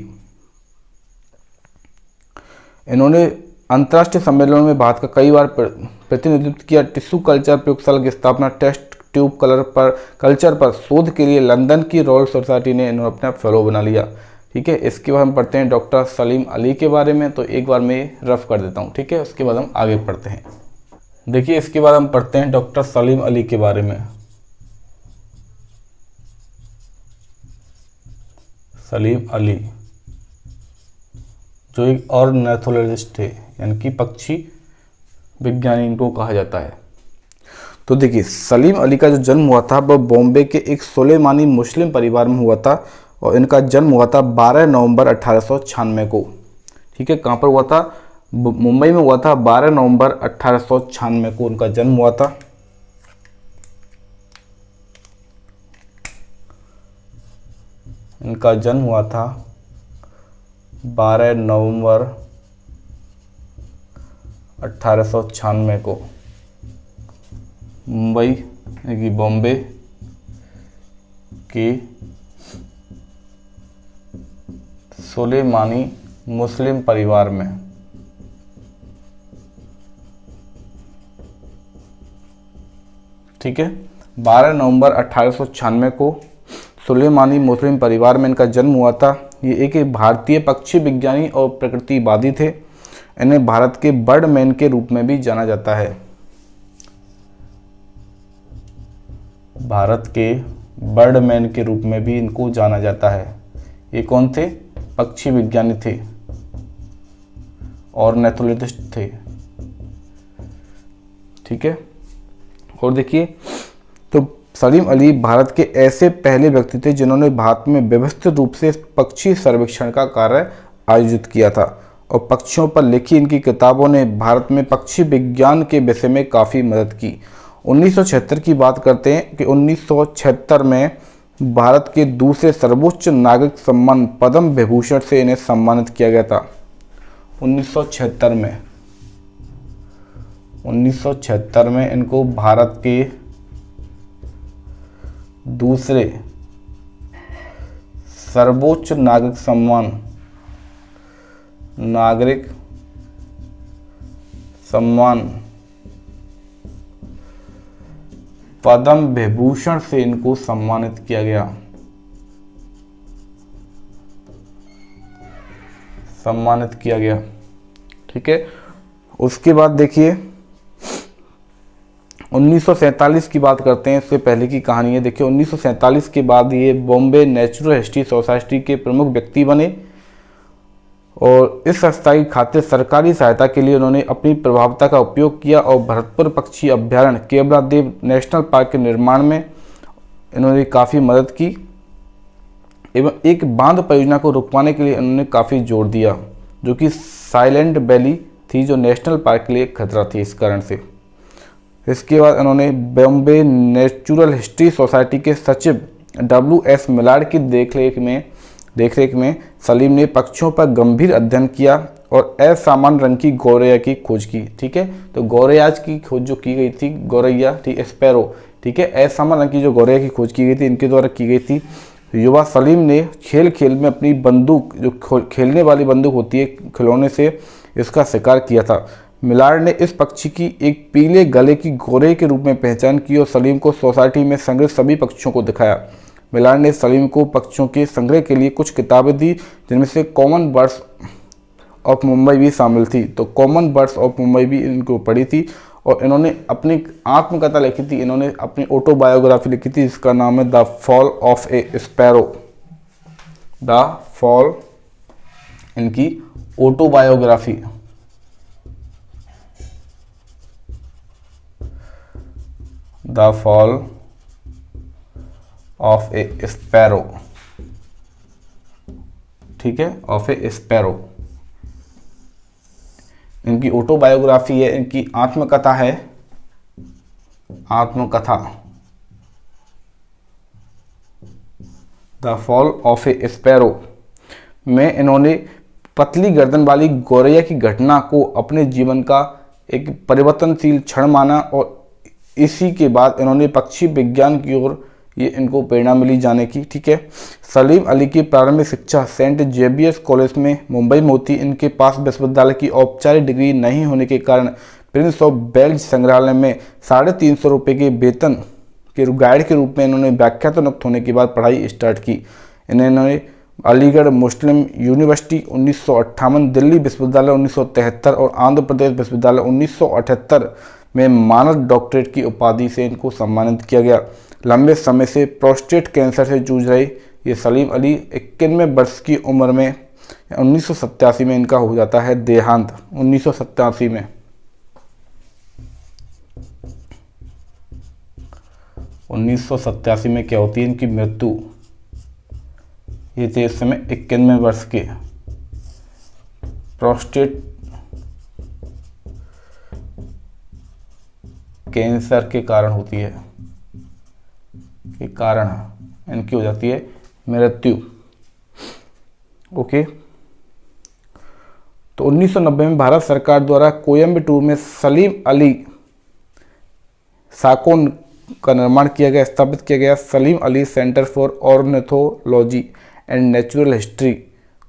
इन्होंने अंतर्राष्ट्रीय सम्मेलनों में भारत का कई बार प्रतिनिधित्व किया। टिश्यू कल्चर प्रयोगशाला की स्थापना, टेस्ट ट्यूब कल्चर पर शोध के लिए लंदन की रॉयल सोसाइटी ने इन्होंने अपना फेलो बना लिया। ठीक है, इसके बाद हम पढ़ते हैं डॉक्टर सलीम अली के बारे में। तो एक बार मैं रफ कर देता हूँ। ठीक है, उसके बाद हम आगे पढ़ते हैं। देखिए, इसके बाद हम पढ़ते हैं डॉक्टर सलीम अली के बारे में। सलीम अली जो एक ऑर्निथोलॉजिस्ट थे, यानी कि पक्षी विज्ञानी इनको कहा जाता है। तो देखिए, सलीम अली का जो जन्म हुआ था वह बॉम्बे के एक सुलेमानी मुस्लिम परिवार में हुआ था और इनका जन्म हुआ था 12 नवंबर 1896 को। ठीक है, कहाँ पर हुआ था? मुंबई में हुआ था। 12 नवंबर 1896 को उनका जन्म हुआ था। इनका जन्म हुआ था 12 नवंबर 1896 को मुंबई की बॉम्बे की सुलेमानी मुस्लिम परिवार में। ठीक है, 12 नवंबर 1896 को सुलेमानी मुस्लिम परिवार में इनका जन्म हुआ था। ये एक भारतीय पक्षी विज्ञानी और प्रकृतिवादी थे। इन्हें भारत के बर्डमैन के रूप में भी जाना जाता है। भारत के बर्डमैन के रूप में भी इनको जाना जाता है। ये कौन थे? पक्षी विज्ञानी थे और नेचुरलिस्ट थे। ठीक है, और देखिए, तो सलीम अली भारत के ऐसे पहले व्यक्ति थे जिन्होंने भारत में व्यवस्थित रूप से पक्षी सर्वेक्षण का कार्य आयोजित किया था, और पक्षियों पर लिखी इनकी किताबों ने भारत में पक्षी विज्ञान के विषय में काफ़ी मदद की। 1976 की बात करते हैं कि 1976 में भारत के दूसरे सर्वोच्च नागरिक सम्मान पद्म विभूषण से इन्हें सम्मानित किया गया था। 1976 में इनको भारत के दूसरे सर्वोच्च नागरिक सम्मान पद्म विभूषण से इनको सम्मानित किया गया। ठीक है, उसके बाद देखिए 1947 की बात करते हैं। इससे पहले की कहानी है। देखिए 1947 के बाद ये बॉम्बे नेचुरल हिस्ट्री सोसाइटी के प्रमुख व्यक्ति बने, और इस संस्था की खातिर सरकारी सहायता के लिए उन्होंने अपनी प्रभावता का उपयोग किया, और भरतपुर पक्षी अभ्यारण्य केवलादेव नेशनल पार्क के निर्माण में इन्होंने काफ़ी मदद की, एवं एक बांध परियोजना को रुकवाने के लिए इन्होंने काफ़ी जोर दिया, जो कि साइलेंट वैली थी, जो नेशनल पार्क के लिए खतरा थी इस कारण से। इसके बाद इन्होंने बॉम्बे नेचुरल हिस्ट्री सोसाइटी के सचिव WS मिलार्ड की देखरेख में सलीम ने पक्षियों पर गंभीर अध्ययन किया और असामान्य रंग की गौरैया की खोज की। ठीक है, तो गौरैया की खोज जो की गई थी, गौरैया ठीक स्पैरो, ठीक है, असामान्य रंग की जो गौरैया की खोज की गई थी, इनके द्वारा की गई थी। युवा सलीम ने खेल में अपनी बंदूक, जो खेलने वाली बंदूक होती है, खिलौने से इसका शिकार किया था। मिलार्ड ने इस पक्षी की एक पीले गले की गौरैया के रूप में पहचान की और सलीम को सोसाइटी में संग्रहित सभी पक्षियों को दिखाया। मिलार्ड ने सलीम को पक्षियों के संग्रह के लिए कुछ किताबें दी, जिनमें से कॉमन बर्ड्स ऑफ मुंबई भी शामिल थी। तो कॉमन बर्ड्स ऑफ मुंबई भी इनको पढ़ी थी, और इन्होंने अपनी आत्मकथा लिखी थी, इन्होंने अपनी ऑटोबायोग्राफी लिखी थी, जिसका नाम है the fall of a sparrow. The fall, इनकी autobiography. The fall of a sparrow, ठीक है, ऑफ ए स्पैरो इनकी ऑटोबायोग्राफी है, इनकी आत्मकथा है, आत्मकथा। The fall of a sparrow में इन्होंने पतली गर्दन वाली गौरैया की घटना को अपने जीवन का एक परिवर्तनशील क्षण माना, और इसी के बाद इन्होंने पक्षी विज्ञान की ओर ये इनको प्रेरणा मिली जाने की। ठीक है, सलीम अली की प्रारंभिक शिक्षा सेंट जेवियर्स कॉलेज में मुंबई में होती। इनके पास विश्वविद्यालय की औपचारिक डिग्री नहीं होने के कारण प्रिंस ऑफ वेल्स संग्रहालय में 350 रुपये के वेतन के गाइड के रूप में इन्होंने व्याख्यात नियुक्त होने के बाद पढ़ाई स्टार्ट की। इन्होंने अलीगढ़ मुस्लिम यूनिवर्सिटी 1958, दिल्ली विश्वविद्यालय 1973 और आंध्र प्रदेश विश्वविद्यालय 1978 में मानद डॉक्टरेट की उपाधि से इनको सम्मानित किया गया। लंबे समय से प्रोस्टेट कैंसर से जूझ रहे ये सलीम अली 91 वर्ष की उम्र में 1987 में इनका हो जाता है देहांत। 1987 में 1987 में क्या होती है इनकी मृत्यु। ये थे इस समय 91 वर्ष के। प्रोस्टेट कैंसर के कारण होती है, के कारण इनकी हो जाती है मृत्यु। ओके, तो 1990 में भारत सरकार द्वारा कोयम्बटूर में सलीम अली साकोन का निर्माण किया गया, स्थापित किया गया। Salim Ali centre for ornithology and natural history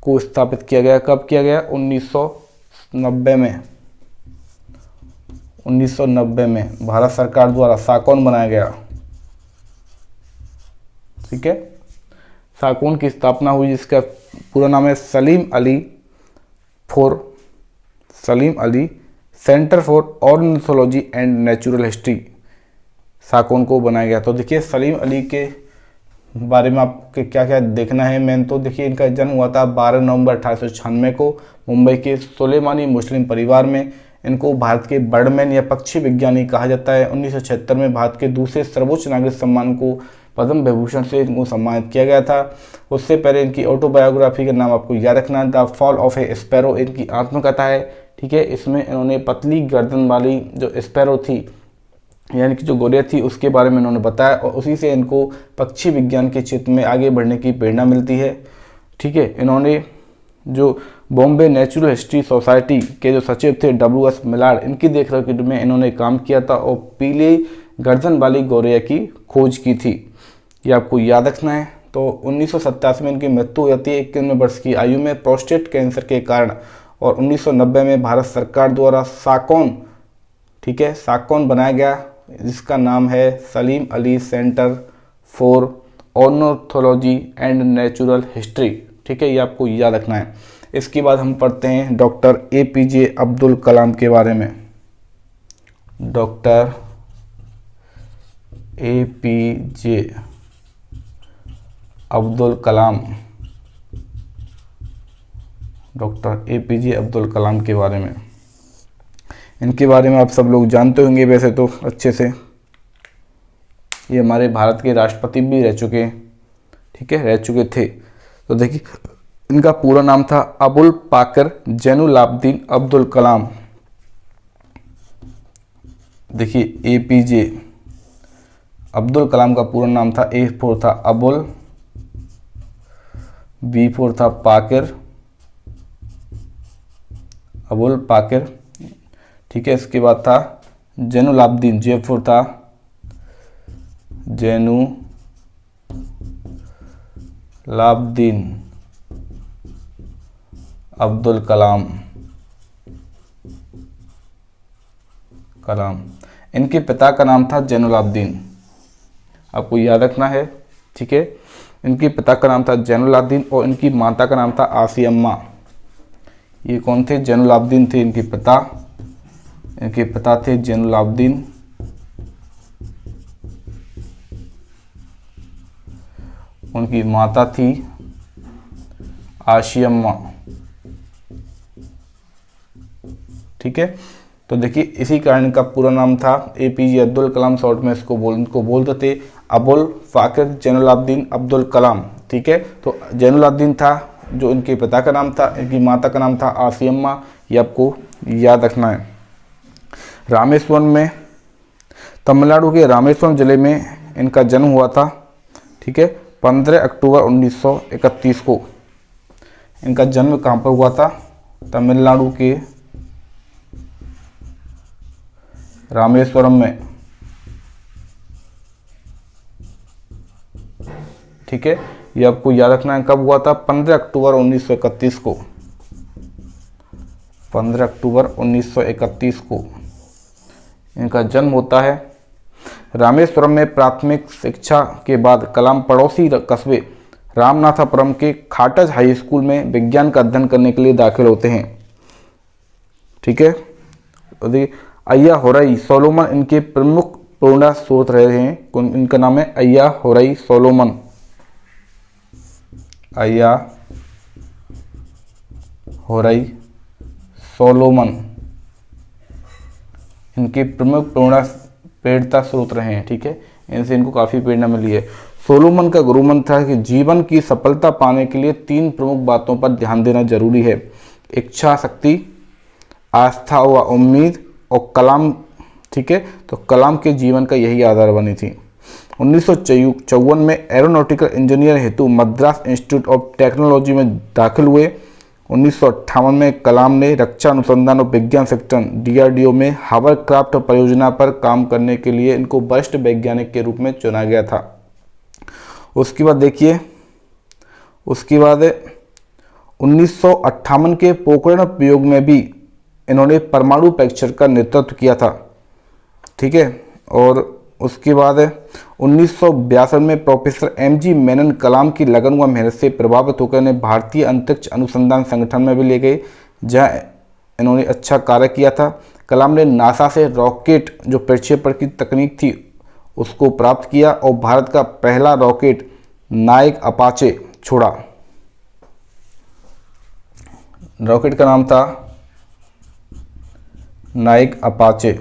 को स्थापित किया गया। कब किया गया? 1990 में। 1990 में भारत सरकार द्वारा साकोन बनाया गया। ठीक है, साकोन की स्थापना हुई, जिसका पूरा नाम है Salim Ali centre for ornithology and natural history, SACON को बनाया गया। तो देखिए सलीम अली के बारे में आपको क्या क्या देखना है मेन, तो देखिए इनका जन्म हुआ था 12 नवंबर 1896 को मुंबई के सुलेमानी मुस्लिम परिवार में। इनको भारत के बर्डमैन या पक्षी विज्ञानी कहा जाता है। 1976 में भारत के दूसरे सर्वोच्च नागरिक सम्मान को पद्म विभूषण से इनको सम्मानित किया गया था। उससे पहले इनकी ऑटोबायोग्राफी का नाम आपको याद रखना, the fall of a sparrow इनकी आत्मकथा है। ठीक है, इसमें इन्होंने पतली गर्दन वाली जो स्पैरो थी, यानी कि जो गौरैया थी, उसके बारे में इन्होंने बताया और उसी से इनको पक्षी विज्ञान के क्षेत्र में आगे बढ़ने की प्रेरणा मिलती है। ठीक है, इन्होंने जो बॉम्बे नेचुरल हिस्ट्री सोसाइटी के जो सचिव थे WS मिलार्ड, इनकी देखरेख में इन्होंने काम किया था और पीले गर्दन वाली गौरैया की खोज की थी। ये आपको याद रखना है। तो 1987 में इनकी मृत्यु हो जाती है 91 वर्ष की आयु में प्रोस्टेट कैंसर के कारण। और 1990 में भारत सरकार द्वारा साकोन, ठीक है, साकोन बनाया गया, जिसका नाम है Salim Ali centre for ornithology and natural history. ठीक है, ये आपको याद रखना है। इसके बाद हम पढ़ते हैं डॉक्टर APJ अब्दुल कलाम के बारे में। डॉक्टर APJ अब्दुल कलाम, डॉक्टर APJ अब्दुल कलाम के बारे में, इनके बारे में आप सब लोग जानते होंगे वैसे तो अच्छे से। ये हमारे भारत के राष्ट्रपति भी रह चुके, ठीक है, रह चुके थे। तो देखिए इनका पूरा नाम था अबुल पाकर जैनुलाब्दीन अब्दुल कलाम। देखिए APJ अब्दुल कलाम का पूरा नाम था, A4 था अबुल, B4 था पाकर, अबुल पाकर। ठीक है, इसके बाद था जैनुलाब्दीन, J4 था जैनुलाब्दीन अब्दुल कलाम। इनके पिता का नाम था जैनुलाब्दीन, आपको याद रखना है। ठीक है, इनके पिता का नाम था जैनुलाब्दीन और इनकी माता का नाम था आसियम्मा। ये कौन थे? जैनुलाब्दीन थे इनके पिता। इनके पिता थे जैनुलाब्दीन, उनकी माता थी आसियम्मा। ठीक है, तो देखिए इसी कारण इनका पूरा नाम था APJ अब्दुल कलाम, शॉर्ट में इसको बोलते थे अबुल पाकर जैनुलाब्दीन अब्दुल कलाम। ठीक है, तो जैनुलाब्दीन था जो इनके पिता का नाम था, इनकी माता का नाम था आसियम्मा, ये आपको याद रखना है। रामेश्वरम में, तमिलनाडु के रामेश्वरम जिले में इनका जन्म हुआ था। ठीक है, 15 अक्टूबर 1931 को इनका जन्म कहाँ पर हुआ था? तमिलनाडु के रामेश्वरम में। ठीक है, ये आपको याद रखना है। कब हुआ था? 15 अक्टूबर 1931 को। 15 अक्टूबर 1931 को इनका जन्म होता है। रामेश्वरम में प्राथमिक शिक्षा के बाद कलाम पड़ोसी कस्बे रामनाथपुरम के खाटज हाई स्कूल में विज्ञान का अध्ययन करने के लिए दाखिल होते हैं। ठीक है, तो देखिए अय्या होराई सोलोमन इनके प्रमुख प्रेरणा स्रोत रहे हैं। इनका नाम है अय्या होराई सोलोमन। अय्या होराई सोलोमन इनके प्रमुख प्रेरणा स्रोत रहे हैं। ठीक है, इनसे इनको काफ़ी प्रेरणा मिली है। सोलोमन का गुरु मंत्र था कि जीवन की सफलता पाने के लिए 3 प्रमुख बातों पर ध्यान देना जरूरी है: इच्छा शक्ति, आस्था व उम्मीद और कलाम ठीक है। तो कलाम के जीवन का यही आधार बनी थी। 1954 में एरोनॉटिकल इंजीनियर हेतु मद्रास इंस्टीट्यूट ऑफ टेक्नोलॉजी में दाखिल हुए। 1958 में कलाम ने रक्षा अनुसंधान और विज्ञान संगठन DRDO में हावरक्राफ्ट परियोजना पर काम करने के लिए इनको वरिष्ठ वैज्ञानिक के रूप में चुना गया था। उसके बाद देखिए, उसके बाद 1958 के पोखरण प्रयोग में भी इन्होंने परमाणु परीक्षण का नेतृत्व किया था, ठीक है। और उसके बाद 1962 में प्रोफेसर MG मेनन कलाम की लगन व मेहनत से प्रभावित होकर इन्हें भारतीय अंतरिक्ष अनुसंधान संगठन में भी ले गए, जहां इन्होंने अच्छा कार्य किया था। कलाम ने नासा से रॉकेट जो प्रक्षेपण की तकनीक थी उसको प्राप्त किया और भारत का पहला रॉकेट नायक अपाचे छोड़ा। रॉकेट का नाम था नायक अपाचे।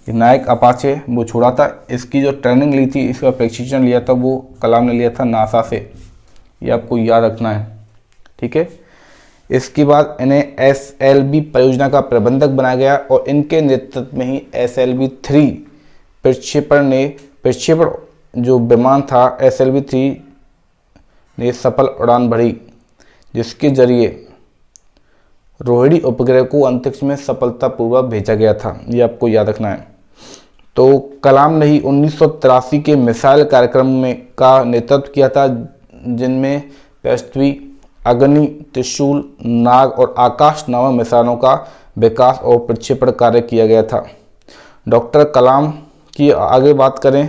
नायक अपाचे वो छोड़ा था। इसकी जो ट्रेनिंग ली थी, इसका प्रशिक्षण लिया था, वो कलाम ने लिया था नासा से। ये आपको याद रखना है, ठीक है। इसके बाद इन्हें SLV परियोजना का प्रबंधक बनाया गया और इनके नेतृत्व में ही SLV-3 प्रक्षेपण जो विमान था SLV-3 ने सफल उड़ान भरी, जिसके जरिए रोहिणी उपग्रह को अंतरिक्ष में सफलतापूर्वक भेजा गया था। ये आपको याद रखना है। तो कलाम ने ही 1983 के मिसाइल कार्यक्रम में का नेतृत्व किया था, जिनमें पृथ्वी, अग्नि, त्रिशूल, नाग और आकाश नामक मिसाइलों का विकास और प्रक्षेपण कार्य किया गया था। डॉक्टर कलाम की आगे बात करें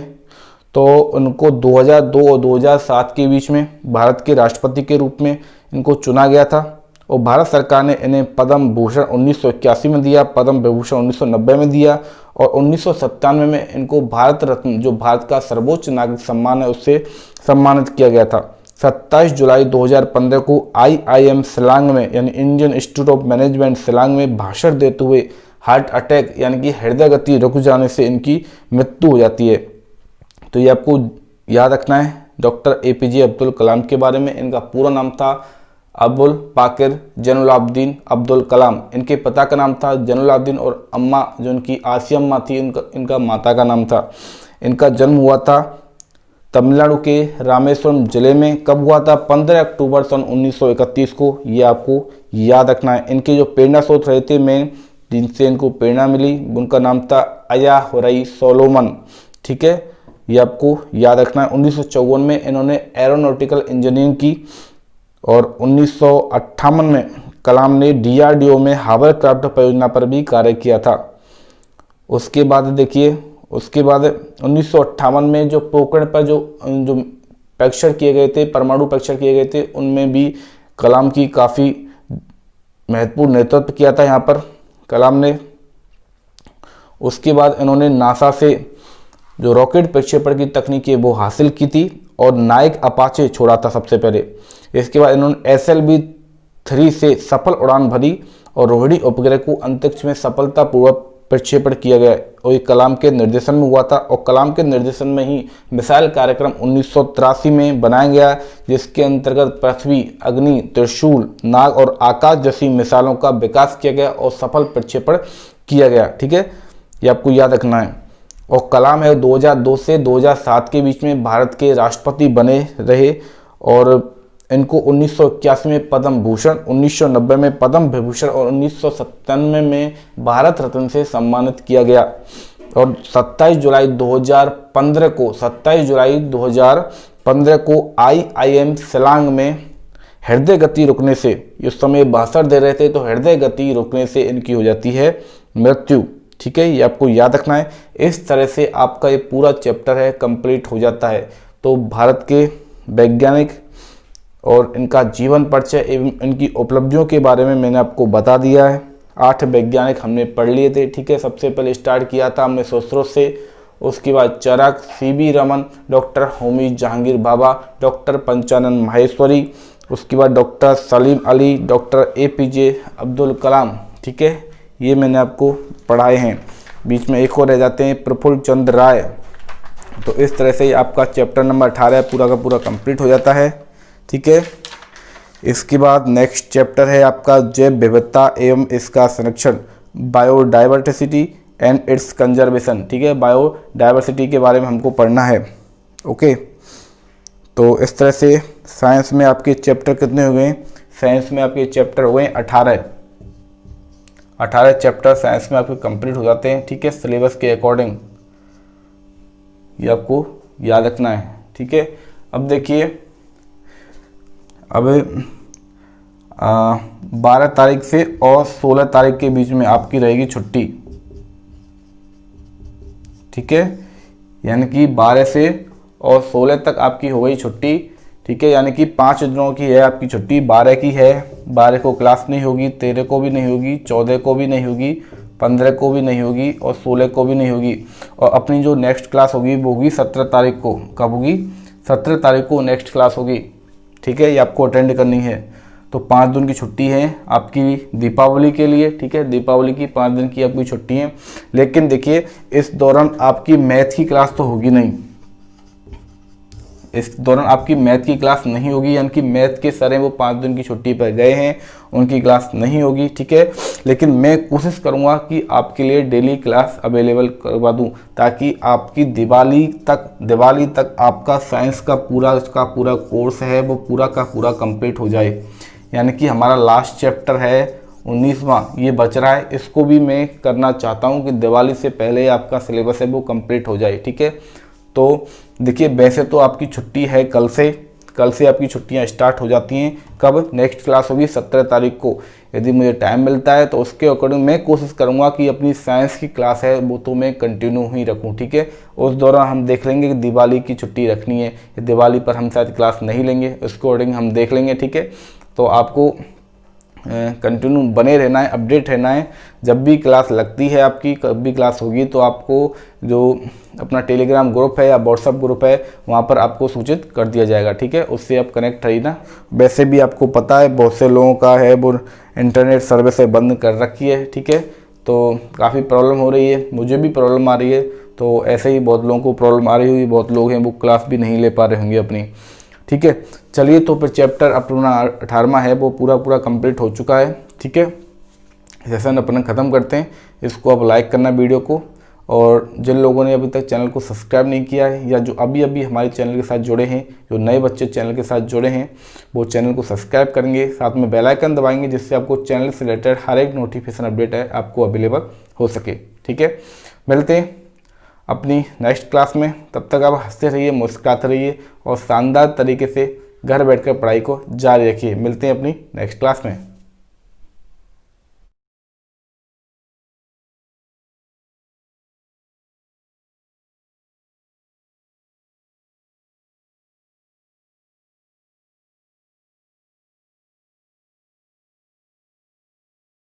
तो उनको 2002 और 2007 के बीच में भारत के राष्ट्रपति के रूप में इनको चुना गया था और भारत सरकार ने इन्हें पद्म भूषण 1981 में दिया, पद्म विभूषण 1990 में दिया और 1997 में इनको भारत रत्न जो भारत का सर्वोच्च नागरिक सम्मान है उससे सम्मानित किया गया था। 27 जुलाई 2015 को IIM शिलांग में यानी Indian institute of management Shillong में भाषण देते हुए हार्ट अटैक यानी कि हृदय गति रुक जाने से इनकी मृत्यु हो जाती है। तो ये आपको याद रखना है डॉक्टर APJ अब्दुल कलाम के बारे में। इनका पूरा नाम था अबुल पाकिर जैनुलाब्दीन अब्दुल कलाम। इनके पिता का नाम था जैनुलाब्दीन और अम्मा जो इनकी आसिया अम्मा थी, इनका माता का नाम था। इनका जन्म हुआ था तमिलनाडु के रामेश्वरम जिले में। कब हुआ था? 15 अक्टूबर सन 1931 को। ये आपको याद रखना है। इनके जो प्रेरणा स्रोत रहे थे मेन जिनसे इनको प्रेरणा मिली, उनका नाम था अया हुरई सोलोमन, ठीक है। ये आपको याद रखना है। 1954 में इन्होंने एरोनॉटिकल इंजीनियरिंग की और 1958 में कलाम ने DRDO में हावरक्राफ्ट परियोजना पर भी कार्य किया था। उसके बाद देखिए, उसके बाद 1958 में जो पोखरण पर जो परीक्षण किए गए थे, परमाणु परीक्षण किए गए थे, उनमें भी कलाम की काफ़ी महत्वपूर्ण नेतृत्व किया था यहाँ पर कलाम ने। उसके बाद इन्होंने नासा से जो रॉकेट प्रक्षेपण की तकनीक है वो हासिल की थी और नायक अपाचे छोड़ा था सबसे पहले। इसके बाद इन्होंने SLV-3 से सफल उड़ान भरी और रोहिणी उपग्रह को अंतरिक्ष में सफलतापूर्वक प्रक्षेपण किया गया और ये कलाम के निर्देशन में हुआ था। और कलाम के निर्देशन में ही मिसाइल कार्यक्रम 1983 में बनाया गया, जिसके अंतर्गत पृथ्वी, अग्नि, त्रिशूल, नाग और आकाश जैसी मिसाइलों का विकास किया गया और सफल प्रक्षेपण किया गया, ठीक है। ये आपको याद रखना है। और कलाम है 2002 से 2007 के बीच में भारत के राष्ट्रपति बने रहे और इनको 1981 में पद्म भूषण, 1990 में पद्म विभूषण और 1997 में भारत रत्न से सम्मानित किया गया। और 27 जुलाई 2015 को IIM शिलांग में हृदय गति रुकने से, उस समय भाषण दे रहे थे तो हृदय गति रुकने से इनकी हो जाती है मृत्यु, ठीक है। ये आपको याद रखना है। इस तरह से आपका ये पूरा चैप्टर है कंप्लीट हो जाता है। तो भारत के वैज्ञानिक और इनका जीवन परिचय एवं इनकी उपलब्धियों के बारे में मैंने आपको बता दिया है। 8 वैज्ञानिक हमने पढ़ लिए थे, ठीक है। सबसे पहले स्टार्ट किया था हमने सुश्रुत से, उसके बाद Charak, CB Raman, doctor Homi Jehangir Bhabha, doctor Panchanan Maheshwari, उसके बाद doctor Salim Ali, doctor APJ Abdul Kalam, ठीक है। ये मैंने आपको पढ़ाए हैं। बीच में एक और रह जाते हैं प्रफुल्ल चंद्र राय। तो इस तरह से आपका चैप्टर नंबर 18 पूरा का पूरा कंप्लीट हो जाता है, ठीक है। इसके बाद नेक्स्ट चैप्टर है आपका जैव विविधता एवं इसका संरक्षण। Biodiversity and it's conservation. ठीक है, बायोडाइवर्सिटी के बारे में हमको पढ़ना है। ओके, तो इस तरह से साइंस में आपके चैप्टर कितने हो गए? साइंस में आपके चैप्टर हो गए 18 चैप्टर साइंस में आपके कंप्लीट हो जाते हैं। ठीक है, सिलेबस के अकॉर्डिंग, ये आपको याद रखना है। ठीक है, अब देखिए, अब 12 तारीख से और 16 तारीख के बीच में आपकी रहेगी छुट्टी। ठीक है, यानी कि 12 से और 16 तक आपकी हो गई छुट्टी। ठीक है, यानी कि 5 दिनों की है आपकी छुट्टी। 12 की है, 12 को क्लास नहीं होगी, 13 को भी नहीं होगी, 14 को भी नहीं होगी, 15 को भी नहीं होगी और 16 को भी नहीं होगी। और अपनी जो नेक्स्ट क्लास होगी वो होगी 17 तारीख को। कब होगी? 17 तारीख को नेक्स्ट क्लास होगी। ठीक है, ये आपको अटेंड करनी है। तो 5 दिन की छुट्टी है आपकी दीपावली के लिए। ठीक है, दीपावली की 5 दिन की आपकी छुट्टी है। लेकिन देखिए, इस दौरान आपकी मैथ की क्लास तो होगी नहीं। इस दौरान आपकी मैथ की क्लास नहीं होगी, यानी कि मैथ के सर हैं वो 5 दिन की छुट्टी पर गए हैं, उनकी क्लास नहीं होगी। ठीक है, लेकिन मैं कोशिश करूंगा कि आपके लिए डेली क्लास अवेलेबल करवा दूं, ताकि आपकी दिवाली तक आपका साइंस का पूरा कोर्स है वो पूरा का पूरा कंप्लीट हो जाए। यानी कि हमारा लास्ट चैप्टर है 19वां, ये बच रहा है, इसको भी मैं करना चाहता हूँ कि दिवाली से पहले आपका सिलेबस है वो कंप्लीट हो जाए। ठीक है, तो देखिए, वैसे तो आपकी छुट्टी है कल से आपकी छुट्टियां स्टार्ट हो जाती हैं। कब? नेक्स्ट क्लास होगी 17 तारीख को। यदि मुझे टाइम मिलता है तो उसके अकॉर्डिंग मैं कोशिश करूंगा कि अपनी साइंस की क्लास है वो तो मैं कंटिन्यू ही रखूं। ठीक है, उस दौरान हम देख लेंगे कि दिवाली की छुट्टी रखनी है, दिवाली पर हम शायद क्लास नहीं लेंगे, उसके अकॉर्डिंग हम देख लेंगे। ठीक है, तो आपको कंटिन्यू बने रहना है, अपडेट रहना है। जब भी क्लास लगती है आपकी, कब भी क्लास होगी, तो आपको जो अपना टेलीग्राम ग्रुप है या व्हाट्सअप ग्रुप है वहाँ पर आपको सूचित कर दिया जाएगा। ठीक है, उससे आप कनेक्ट रहिए। वैसे भी आपको पता है बहुत से लोगों का है वो इंटरनेट सर्विस बंद कर रखी है। ठीक है, तो काफ़ी प्रॉब्लम हो रही है, मुझे भी प्रॉब्लम आ रही है। तो ऐसे ही बहुत लोगों को प्रॉब्लम आ रही होगी, बहुत लोग हैं वो क्लास भी नहीं ले पा रहे होंगे अपनी। ठीक है, चलिए, तो फिर चैप्टर अपना 18वां है वो पूरा कंप्लीट हो चुका है। ठीक है, सेशन अपना ख़त्म करते हैं। इसको आप लाइक करना वीडियो को, और जिन लोगों ने अभी तक चैनल को सब्सक्राइब नहीं किया है या जो अभी हमारे चैनल के साथ जुड़े हैं, जो नए बच्चे चैनल के साथ जुड़े हैं, वो चैनल को सब्सक्राइब करेंगे, साथ में बेल आइकन दबाएंगे, जिससे आपको चैनल से रिलेटेड हर एक नोटिफिकेशन अपडेट है आपको अवेलेबल हो सके। ठीक है, मिलते हैं अपनी नेक्स्ट क्लास में। तब तक आप हंसते रहिए, मुस्कुराते रहिए और शानदार तरीके से घर बैठकर पढ़ाई को जारी रखिए। मिलते हैं अपनी नेक्स्ट क्लास में।